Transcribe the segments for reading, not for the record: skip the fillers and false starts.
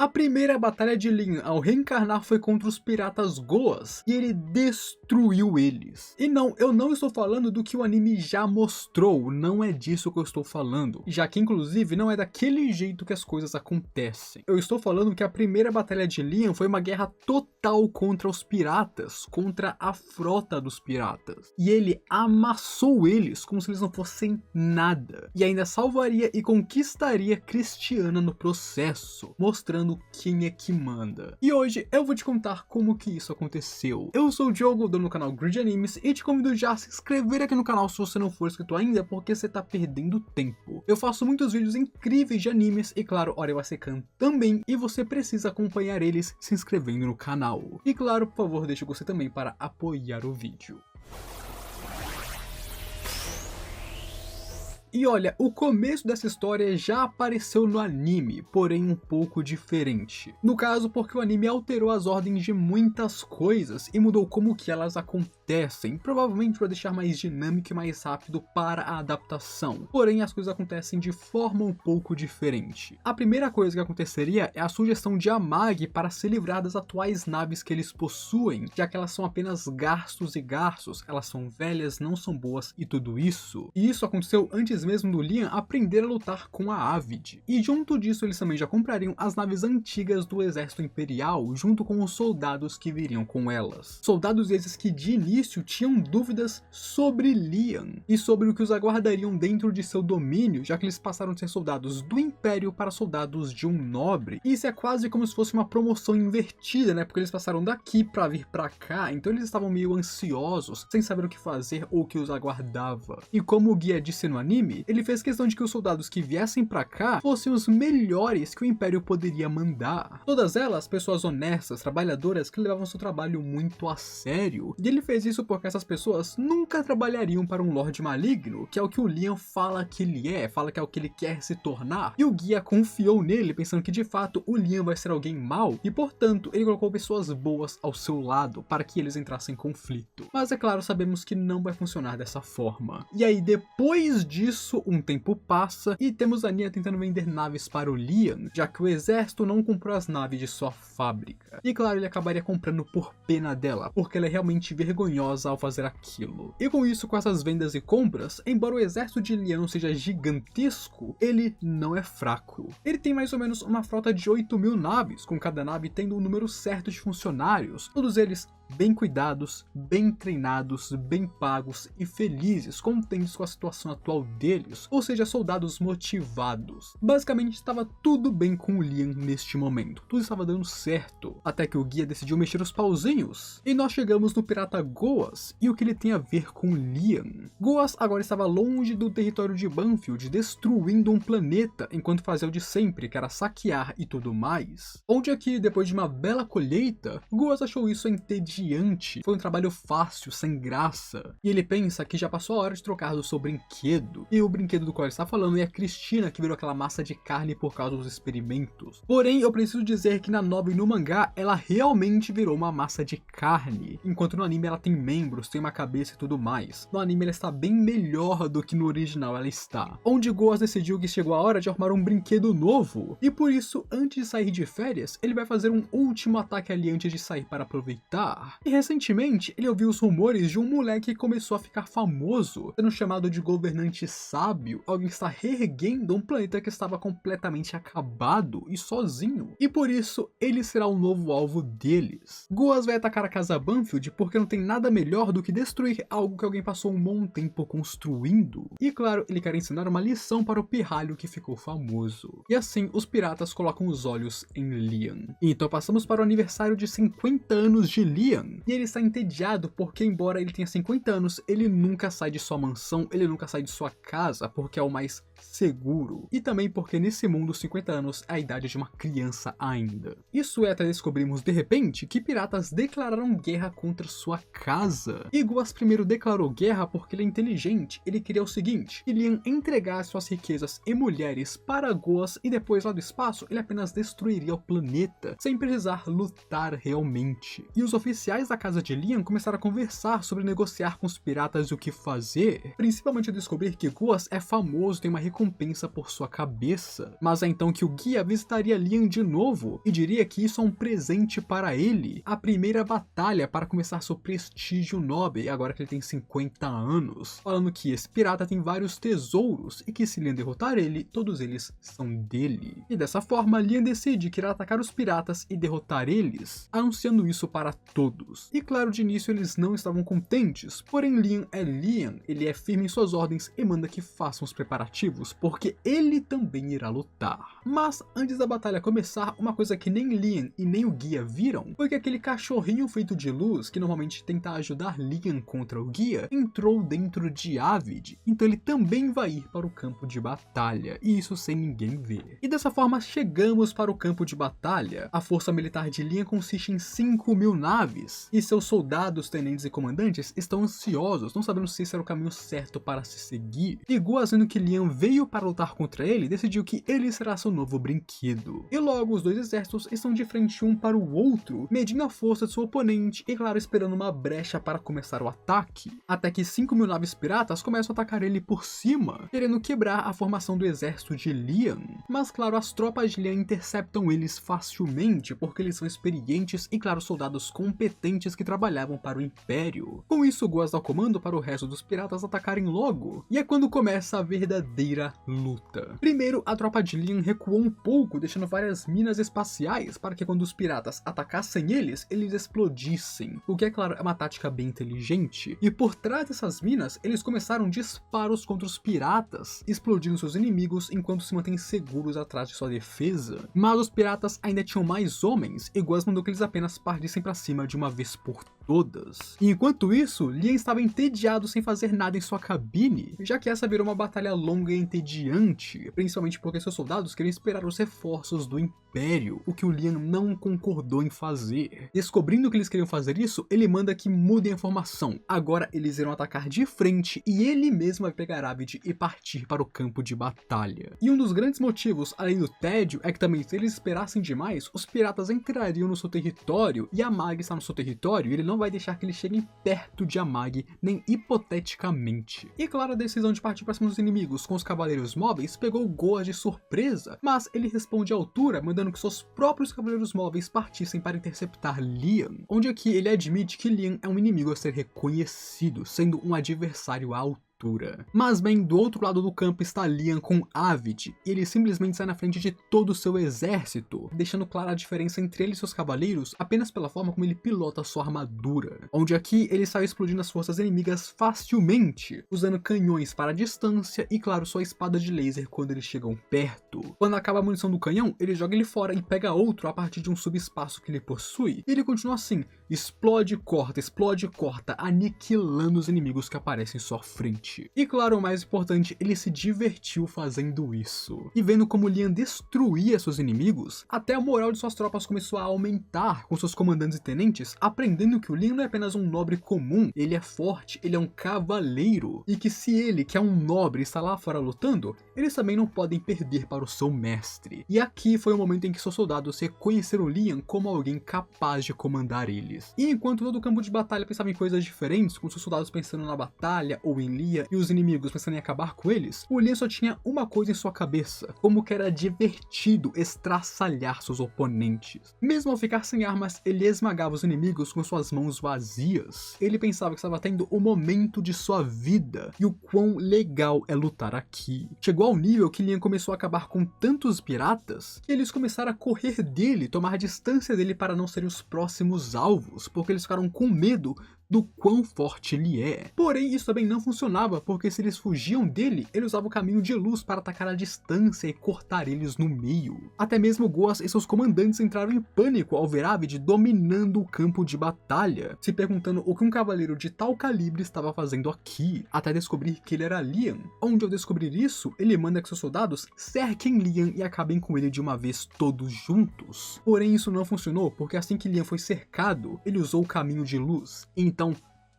A primeira batalha de Liam ao reencarnar foi contra os piratas Goas, e ele destruiu eles. E não, eu não estou falando do que o anime já mostrou, não é disso que eu estou falando, já que inclusive não é daquele jeito que as coisas acontecem. Eu estou falando que a primeira batalha de Liam foi uma guerra total contra os piratas, contra a frota dos piratas, e ele amassou eles como se eles não fossem nada, e ainda salvaria e conquistaria Cristiana no processo, mostrando quem é que manda. E hoje eu vou te contar como que isso aconteceu. Eu sou o Diogo, dono do canal Grid Animes, e te convido já a se inscrever aqui no canal se você não for inscrito ainda, porque você tá perdendo tempo. Eu faço muitos vídeos incríveis de animes e claro, Ore Wasekan também, e você precisa acompanhar eles se inscrevendo no canal. E claro, por favor, deixe o gostei também para apoiar o vídeo. E olha, o começo dessa história já apareceu no anime, porém um pouco diferente. No caso, porque o anime alterou as ordens de muitas coisas e mudou como que elas acontecem, provavelmente para deixar mais dinâmico e mais rápido para a adaptação. Porém, as coisas acontecem de forma um pouco diferente. A primeira coisa que aconteceria é a sugestão de Amagi para se livrar das atuais naves que eles possuem, já que elas são apenas gastos e gastos, elas são velhas, não são boas e tudo isso. E isso aconteceu antes mesmo do Liam aprender a lutar com a Avid. E junto disso eles também já comprariam as naves antigas do exército imperial, junto com os soldados que viriam com elas. Soldados esses que de início tinham dúvidas sobre Liam e sobre o que os aguardariam dentro de seu domínio, já que eles passaram de ser soldados do Império para soldados de um nobre. E isso é quase como se fosse uma promoção invertida, né? Porque eles passaram daqui para vir para cá, então eles estavam meio ansiosos, sem saber o que fazer ou o que os aguardava. E como o guia disse no anime, ele fez questão de que os soldados que viessem pra cá fossem os melhores que o Império poderia mandar. Todas elas, pessoas honestas, trabalhadoras que levavam seu trabalho muito a sério. E ele fez isso porque essas pessoas nunca trabalhariam para um Lorde Maligno, que é o que o Liam fala que ele é, fala que é o que ele quer se tornar. E o guia confiou nele, pensando que de fato o Liam vai ser alguém mau, e portanto ele colocou pessoas boas ao seu lado para que eles entrassem em conflito. Mas é claro, sabemos que não vai funcionar dessa forma. E aí depois disso, um tempo passa e temos a Nia tentando vender naves para o Liam, já que o exército não comprou as naves de sua fábrica. E claro, ele acabaria comprando por pena dela, porque ela é realmente vergonhosa ao fazer aquilo. E com isso, com essas vendas e compras, embora o exército de Liam não seja gigantesco, ele não é fraco. Ele tem mais ou menos uma frota de 8.000 naves, com cada nave tendo um número certo de funcionários, todos eles bem cuidados, bem treinados, bem pagos e felizes, contentes com a situação atual deles, ou seja, soldados motivados. Basicamente estava tudo bem com o Liam neste momento, tudo estava dando certo, até que o guia decidiu mexer os pauzinhos, e nós chegamos no pirata Goas, e o que ele tem a ver com Liam. Goas agora estava longe do território de Banfield, destruindo um planeta, enquanto fazia o de sempre, que era saquear e tudo mais. Onde aqui, depois de uma bela colheita, Goas achou isso entediante. Foi um trabalho fácil, sem graça. E ele pensa que já passou a hora de trocar do seu brinquedo. E o brinquedo do qual ele está falando é a Cristina, que virou aquela massa de carne por causa dos experimentos. Porém, eu preciso dizer que na novela e no mangá, ela realmente virou uma massa de carne. Enquanto no anime ela tem membros, tem uma cabeça e tudo mais. No anime ela está bem melhor do que no original ela está. Onde Goas decidiu que chegou a hora de arrumar um brinquedo novo. E por isso, antes de sair de férias, ele vai fazer um último ataque ali antes de sair para aproveitar. E recentemente ele ouviu os rumores de um moleque que começou a ficar famoso, sendo chamado de governante sábio, alguém que está reerguendo um planeta que estava completamente acabado e sozinho. E por isso ele será o novo alvo deles. Goas vai atacar a casa Banfield porque não tem nada melhor do que destruir algo que alguém passou um bom tempo construindo. E claro, ele quer ensinar uma lição para o pirralho que ficou famoso. E assim os piratas colocam os olhos em Liam. E então passamos para o aniversário de 50 anos de Liam. E ele está entediado porque, embora ele tenha 50 anos, ele nunca sai de sua mansão, ele nunca sai de sua casa, porque é o mais seguro. E também porque nesse mundo 50 anos é a idade de uma criança ainda. Isso é até descobrimos de repente que piratas declararam guerra contra sua casa. E Goas primeiro declarou guerra porque ele é inteligente, ele queria o seguinte: Liam entregar suas riquezas e mulheres para Goas e depois lá do espaço ele apenas destruiria o planeta, sem precisar lutar realmente. E os oficiais da casa de Liam começaram a conversar sobre negociar com os piratas e o que fazer, principalmente a descobrir que Goas é famoso, tem uma recompensa por sua cabeça. Mas é então que o guia visitaria Liam de novo e diria que isso é um presente para ele, a primeira batalha para começar seu prestígio nobre agora que ele tem 50 anos, falando que esse pirata tem vários tesouros e que se Liam derrotar ele, todos eles são dele. E dessa forma, Liam decide que irá atacar os piratas e derrotar eles, anunciando isso para todos. E claro, de início eles não estavam contentes, porém Liam é Liam, ele é firme em suas ordens e manda que façam os preparativos, porque ele também irá lutar. Mas antes da batalha começar, uma coisa que nem Liam e nem o guia viram, foi que aquele cachorrinho feito de luz, que normalmente tenta ajudar Liam contra o guia, entrou dentro de Avid, então ele também vai ir para o campo de batalha, e isso sem ninguém ver. E dessa forma chegamos para o campo de batalha. A força militar de Liam consiste em 5.000 naves, e seus soldados, tenentes e comandantes estão ansiosos, não sabendo se esse era o caminho certo para se seguir. E Guas, vendo que Liam veio para lutar contra ele, decidiu que ele será seu novo brinquedo. E logo os dois exércitos estão de frente um para o outro, medindo a força de seu oponente e claro, esperando uma brecha para começar o ataque. Até que 5.000 naves piratas começam a atacar ele por cima, querendo quebrar a formação do exército de Liam. Mas claro, as tropas de Liam interceptam eles facilmente, porque eles são experientes e claro, soldados competentes que trabalhavam para o Império. Com isso, Guas dá o comando para o resto dos piratas atacarem logo, e é quando começa a verdadeira luta. Primeiro, a tropa de Liam recuou um pouco, deixando várias minas espaciais para que quando os piratas atacassem eles explodissem, o que é claro, é uma tática bem inteligente. E por trás dessas minas, eles começaram disparos contra os piratas, explodindo seus inimigos enquanto se mantêm seguros atrás de sua defesa. Mas os piratas ainda tinham mais homens, e Guas mandou que eles apenas partissem para cima de uma vez por todas. E enquanto isso, Liam estava entediado sem fazer nada em sua cabine, já que essa virou uma batalha longa e entediante, principalmente porque seus soldados queriam esperar os reforços do Império, o que o Liam não concordou em fazer. Descobrindo que eles queriam fazer isso, ele manda que mudem a formação. Agora eles irão atacar de frente e ele mesmo vai pegar Avid e partir para o campo de batalha. E um dos grandes motivos, além do tédio, é que também se eles esperassem demais, os piratas entrariam no seu território e Amag está no seu território e ele não vai deixar que eles cheguem perto de Amag, nem hipoteticamente. E claro, a decisão de partir para cima dos inimigos com os cavaleiros móveis pegou Guas de surpresa, mas ele responde à altura, mandando que seus próprios cavaleiros móveis partissem para interceptar Liam, onde aqui ele admite que Liam é um inimigo a ser reconhecido, sendo um adversário à altura. Mas bem, do outro lado do campo está Liam com Avid, e ele simplesmente sai na frente de todo o seu exército, deixando clara a diferença entre ele e seus cavaleiros apenas pela forma como ele pilota sua armadura, onde aqui ele sai explodindo as forças inimigas facilmente, usando canhões para a distância e claro, sua espada de laser quando eles chegam perto. Quando acaba a munição do canhão, ele joga ele fora e pega outro a partir de um subespaço que ele possui, e ele continua assim, explode e corta, aniquilando os inimigos que aparecem em sua frente. E claro, o mais importante, ele se divertiu fazendo isso. E vendo como Liam destruía seus inimigos, até a moral de suas tropas começou a aumentar, com seus comandantes e tenentes aprendendo que o Liam não é apenas um nobre comum, ele é forte, ele é um cavaleiro, e que se ele, que é um nobre, está lá fora lutando, eles também não podem perder para o seu mestre. E aqui foi o momento em que seus soldados reconheceram Liam como alguém capaz de comandar eles. E enquanto todo o campo de batalha pensava em coisas diferentes, com seus soldados pensando na batalha ou em Liam, e os inimigos pensando em acabar com eles, o Liam só tinha uma coisa em sua cabeça, como que era divertido estraçalhar seus oponentes. Mesmo ao ficar sem armas, ele esmagava os inimigos com suas mãos vazias. Ele pensava que estava tendo o momento de sua vida, e o quão legal é lutar aqui. Chegou ao nível que Liam começou a acabar com tantos piratas, que eles começaram a correr dele, tomar distância dele para não serem os próximos alvos, porque eles ficaram com medo do quão forte ele é. Porém, isso também não funcionava, porque se eles fugiam dele, ele usava o caminho de luz para atacar à distância e cortar eles no meio. Até mesmo Guas e seus comandantes entraram em pânico ao ver Avid dominando o campo de batalha, se perguntando o que um cavaleiro de tal calibre estava fazendo aqui, até descobrir que ele era Liam. Onde ao descobrir isso, ele manda que seus soldados cerquem Liam e acabem com ele de uma vez todos juntos. Porém, isso não funcionou, porque assim que Liam foi cercado, ele usou o caminho de luz. Então,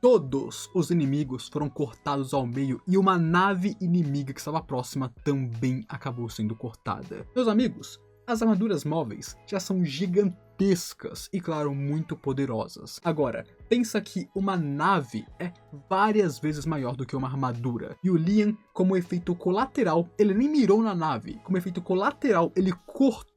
todos os inimigos foram cortados ao meio e uma nave inimiga que estava próxima também acabou sendo cortada. Meus amigos, As armaduras móveis já são gigantescas e, claro, muito poderosas. Agora, pensa que uma nave é várias vezes maior do que uma armadura. E o Liam, como efeito colateral, ele nem mirou na nave. Como efeito colateral, ele cortou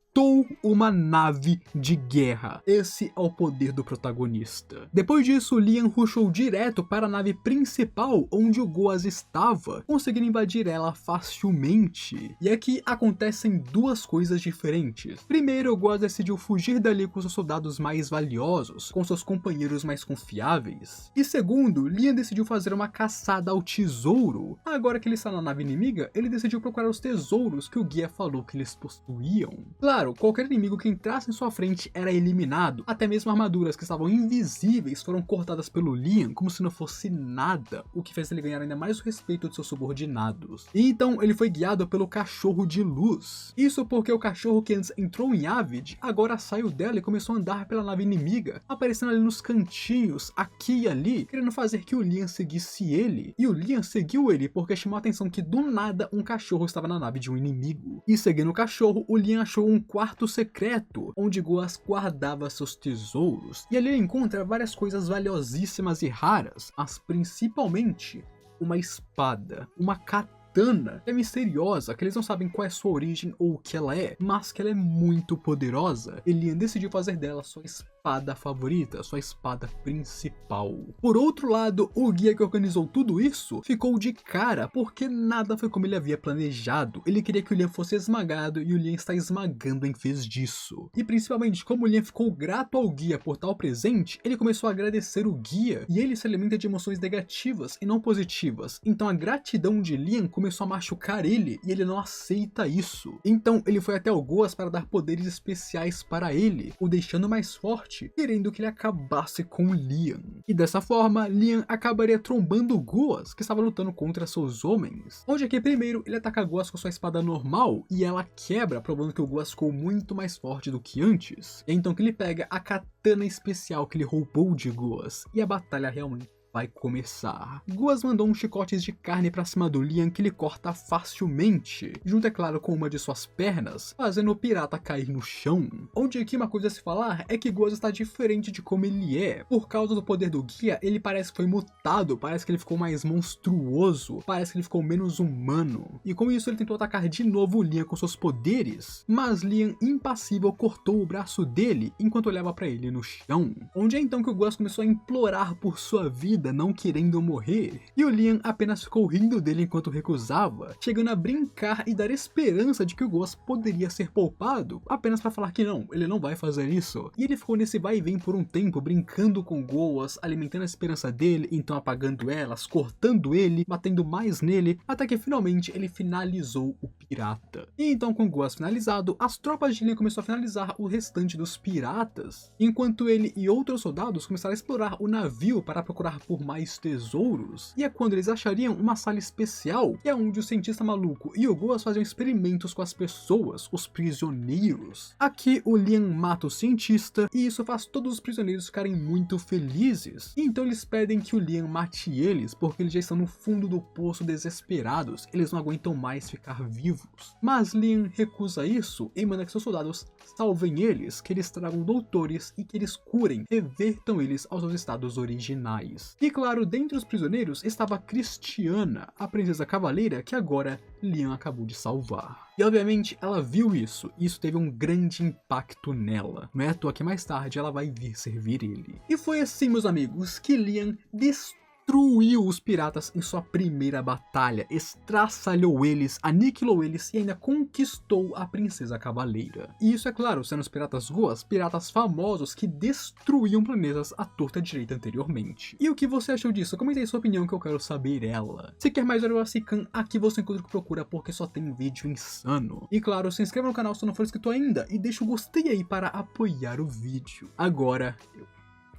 uma nave de guerra. Esse é o poder do protagonista. Depois disso, Liam rushou direto para a nave principal onde o Goas estava, conseguindo invadir ela facilmente. E aqui acontecem duas coisas diferentes. Primeiro, o Goas decidiu fugir dali com seus soldados mais valiosos, com seus companheiros mais confiáveis. E segundo, Liam decidiu fazer uma caçada ao tesouro. Agora que ele está na nave inimiga, ele decidiu procurar os tesouros que o guia falou que eles possuíam. Claro, qualquer inimigo que entrasse em sua frente era eliminado, até mesmo armaduras que estavam invisíveis foram cortadas pelo Liam como se não fosse nada, o que fez ele ganhar ainda mais o respeito de seus subordinados. E então ele foi guiado pelo cachorro de luz. Isso porque o cachorro que antes entrou em Avid, agora saiu dela e começou a andar pela nave inimiga, aparecendo ali nos cantinhos, aqui e ali, querendo fazer que o Liam seguisse ele. E o Liam seguiu ele porque chamou a atenção que do nada um cachorro estava na nave de um inimigo. E seguindo o cachorro, o Liam achou um quarto secreto, onde Goas guardava seus tesouros, e ali ele encontra várias coisas valiosíssimas e raras, mas principalmente uma espada, uma katana, que é misteriosa, que eles não sabem qual é sua origem ou o que ela é, mas que ela é muito poderosa. Liam decidiu fazer dela sua espada favorita, sua espada principal. Por outro lado, o guia que organizou tudo isso ficou de cara porque nada foi como ele havia planejado. Ele queria que o Liam fosse esmagado e o Liam está esmagando em vez disso. E principalmente, como o Liam ficou grato ao guia por tal presente, ele começou a agradecer o guia e ele se alimenta de emoções negativas e não positivas. Então a gratidão de Liam começou a machucar ele e ele não aceita isso. Então ele foi até o Goas para dar poderes especiais para ele, o deixando mais forte, querendo que ele acabasse com Liam. E dessa forma, Liam acabaria trombando Goas, que estava lutando contra seus homens. Onde aqui primeiro ele ataca Goas com sua espada normal e ela quebra, provando que o Goas ficou muito mais forte do que antes. É então que ele pega a katana especial que ele roubou de Goas e a batalha realmente vai começar. Goas mandou uns chicotes de carne pra cima do Liam que ele corta facilmente, junto é claro com uma de suas pernas, fazendo o pirata cair no chão. Onde aqui uma coisa a se falar é que Goas está diferente de como ele é. Por causa do poder do guia, ele parece que foi mutado, parece que ele ficou mais monstruoso, parece que ele ficou menos humano. E com isso ele tentou atacar de novo o Liam com seus poderes, mas Liam, impassível, cortou o braço dele enquanto olhava pra ele no chão. Onde é então que o Goas começou a implorar por sua vida, não querendo morrer, e o Liam apenas ficou rindo dele enquanto recusava, chegando a brincar e dar esperança de que o Goas poderia ser poupado, apenas para falar que não, ele não vai fazer isso. E ele ficou nesse vai e vem por um tempo, brincando com Goas, alimentando a esperança dele, então apagando elas, cortando ele, batendo mais nele, até que finalmente ele finalizou o pirata. E então, com Goas finalizado, as tropas de Liam começaram a finalizar o restante dos piratas, enquanto ele e outros soldados começaram a explorar o navio para procurar por mais tesouros. E é quando eles achariam uma sala especial, que é onde o cientista maluco e o Goas faziam experimentos com as pessoas, os prisioneiros. Aqui o Liam mata o cientista e isso faz todos os prisioneiros ficarem muito felizes. E então eles pedem que o Liam mate eles porque eles já estão no fundo do poço desesperados, eles não aguentam mais ficar vivos. Mas Liam recusa isso e manda que seus soldados salvem eles, que eles tragam doutores e que eles curem, revertam eles aos seus estados originais. E claro, dentre os prisioneiros estava Cristiana, a princesa cavaleira que agora Liam acabou de salvar. E obviamente ela viu isso, e isso teve um grande impacto nela. Não é à toa que mais tarde ela vai vir servir ele. E foi assim, meus amigos, que Liam destruiu os piratas em sua primeira batalha, estraçalhou eles, aniquilou eles e ainda conquistou a princesa cavaleira. E isso é claro, sendo os piratas Goas, piratas famosos que destruíam planetas à torta direita anteriormente. E o que você achou disso? Comente aí sua opinião que eu quero saber ela. Se quer mais Arawaci-kun, aqui você encontra o que procura porque só tem vídeo insano. E claro, se inscreva no canal se não for inscrito ainda e deixa o gostei aí para apoiar o vídeo. Agora, eu